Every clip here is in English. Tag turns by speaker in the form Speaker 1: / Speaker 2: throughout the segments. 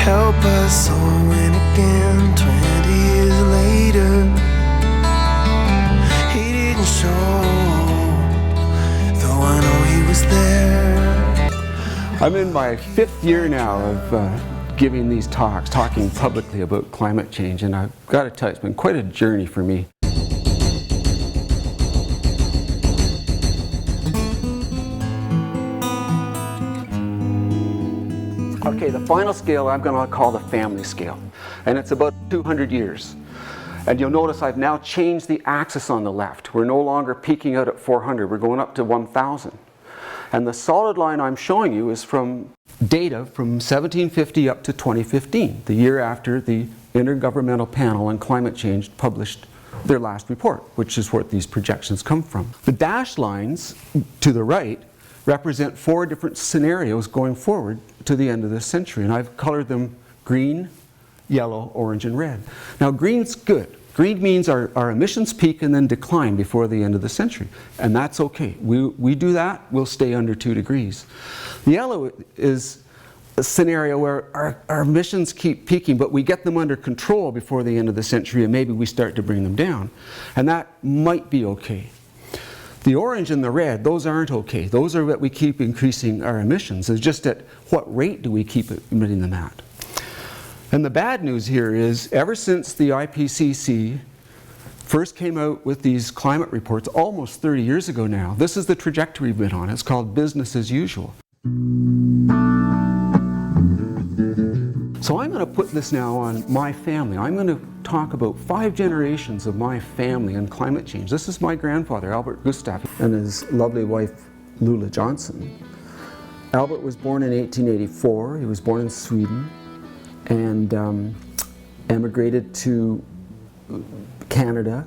Speaker 1: help us all when again 20 years later he didn't show, though I know he was there.
Speaker 2: I'm in my 5th year now of giving these talks, talking publicly about climate change, and I've got to tell you, it's been quite a journey for me. Okay, the final scale I'm going to call the family scale, and it's about 200 years. And you'll notice I've now changed the axis on the left. We're no longer peaking out at 400, we're going up to 1,000. And the solid line I'm showing you is from data from 1750 up to 2015, the year after the Intergovernmental Panel on Climate Change published their last report, which is where these projections come from. The dashed lines to the right represent 4 different scenarios going forward to the end of this century, and I've colored them green, yellow, orange, and red. Now green's good. Green means our emissions peak and then decline before the end of the century, and that's okay. We do that, we'll stay under 2 degrees. The yellow is a scenario where our emissions keep peaking, but we get them under control before the end of the century, and maybe we start to bring them down, and that might be okay. The orange and the red, those aren't okay. Those are what we keep increasing our emissions. It's just at what rate do we keep emitting them at? And the bad news here is, ever since the IPCC first came out with these climate reports almost 30 years ago now, this is the trajectory we've been on. It's called business as usual. So I'm going to put this now on my family. I'm going to talk about 5 generations of my family and climate change. This is my grandfather, Albert Gustav, and his lovely wife, Lula Johnson. Albert was born in 1884. He was born in Sweden and emigrated to Canada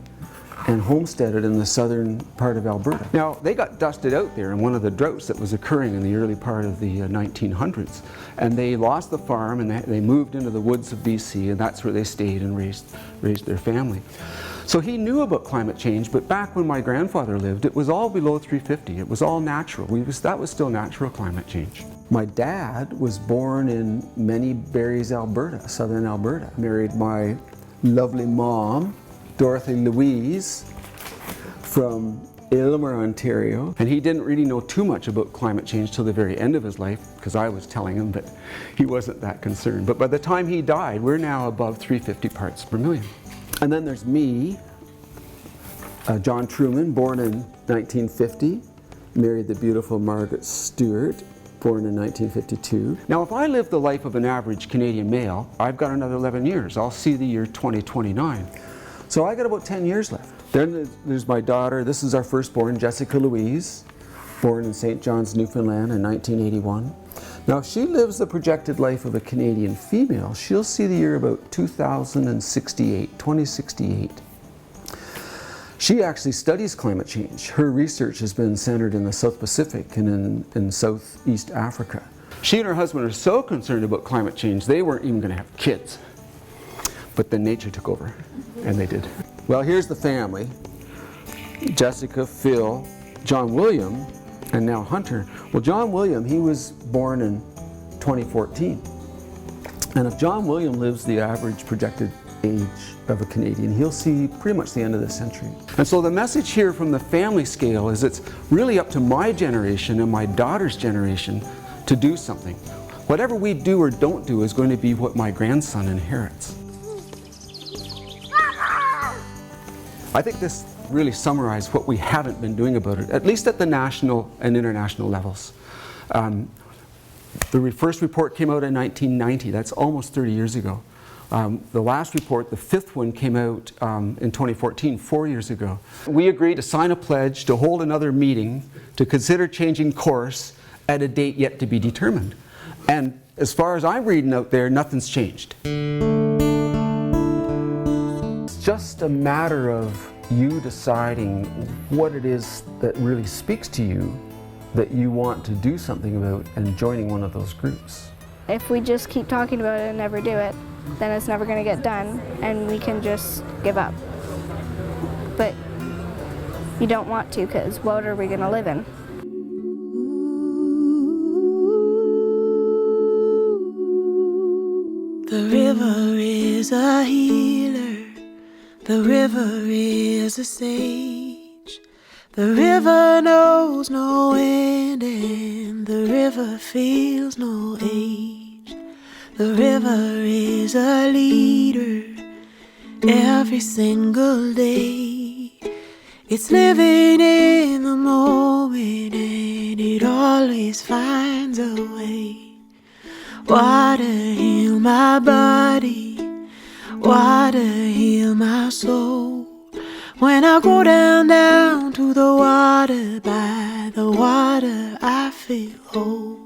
Speaker 2: and homesteaded in the southern part of Alberta. Now, they got dusted out there in one of the droughts that was occurring in the early part of the 1900s. And they lost the farm and they moved into the woods of BC, and that's where they stayed and raised their family. So he knew about climate change, but back when my grandfather lived, it was all below 350. It was all natural. That was still natural climate change. My dad was born in Many Berries, Alberta, southern Alberta. Married my lovely mom, Dorothy Louise, from Aylmer, Ontario. And he didn't really know too much about climate change till the very end of his life, because I was telling him, but he wasn't that concerned. But by the time he died, we're now above 350 parts per million. And then there's me, John Truman, born in 1950, married the beautiful Margaret Stewart, born in 1952. Now, if I live the life of an average Canadian male, I've got another 11 years. I'll see the year 2029. So I got about 10 years left. Then there's my daughter. This is our firstborn, Jessica Louise, born in St. John's, Newfoundland in 1981. Now, if she lives the projected life of a Canadian female, she'll see the year about 2068. She actually studies climate change. Her research has been centered in the South Pacific and in Southeast Africa. She and her husband are so concerned about climate change, they weren't even going to have kids. But then nature took over, and they did. Well, here's the family. Jessica, Phil, John William, and now Hunter. Well, John William, he was born in 2014. And if John William lives the average projected age of a Canadian, he'll see pretty much the end of the century. And so the message here from the family scale is it's really up to my generation and my daughter's generation to do something. Whatever we do or don't do is going to be what my grandson inherits. I think this really summarized what we haven't been doing about it, at least at the national and international levels. The first report came out in 1990. That's almost 30 years ago. The last report, the 5th one, came out in 2014, 4 years ago. We agreed to sign a pledge to hold another meeting to consider changing course at a date yet to be determined. And as far as I'm reading out there, nothing's changed. It's just a matter of you deciding what it is that really speaks to you that you want to do something about and joining one of those groups.
Speaker 3: If we just keep talking about it and never do it, then it's never going to get done and we can just give up. But you don't want to, because what are we going to live in?
Speaker 1: The river is a healer, the river is a sage. The river knows no end and the river feels no age. The river is a leader every single day. It's living in the moment and it always finds a way. Water heal my body, water heal my soul. When I go down to the water, by the water I feel whole.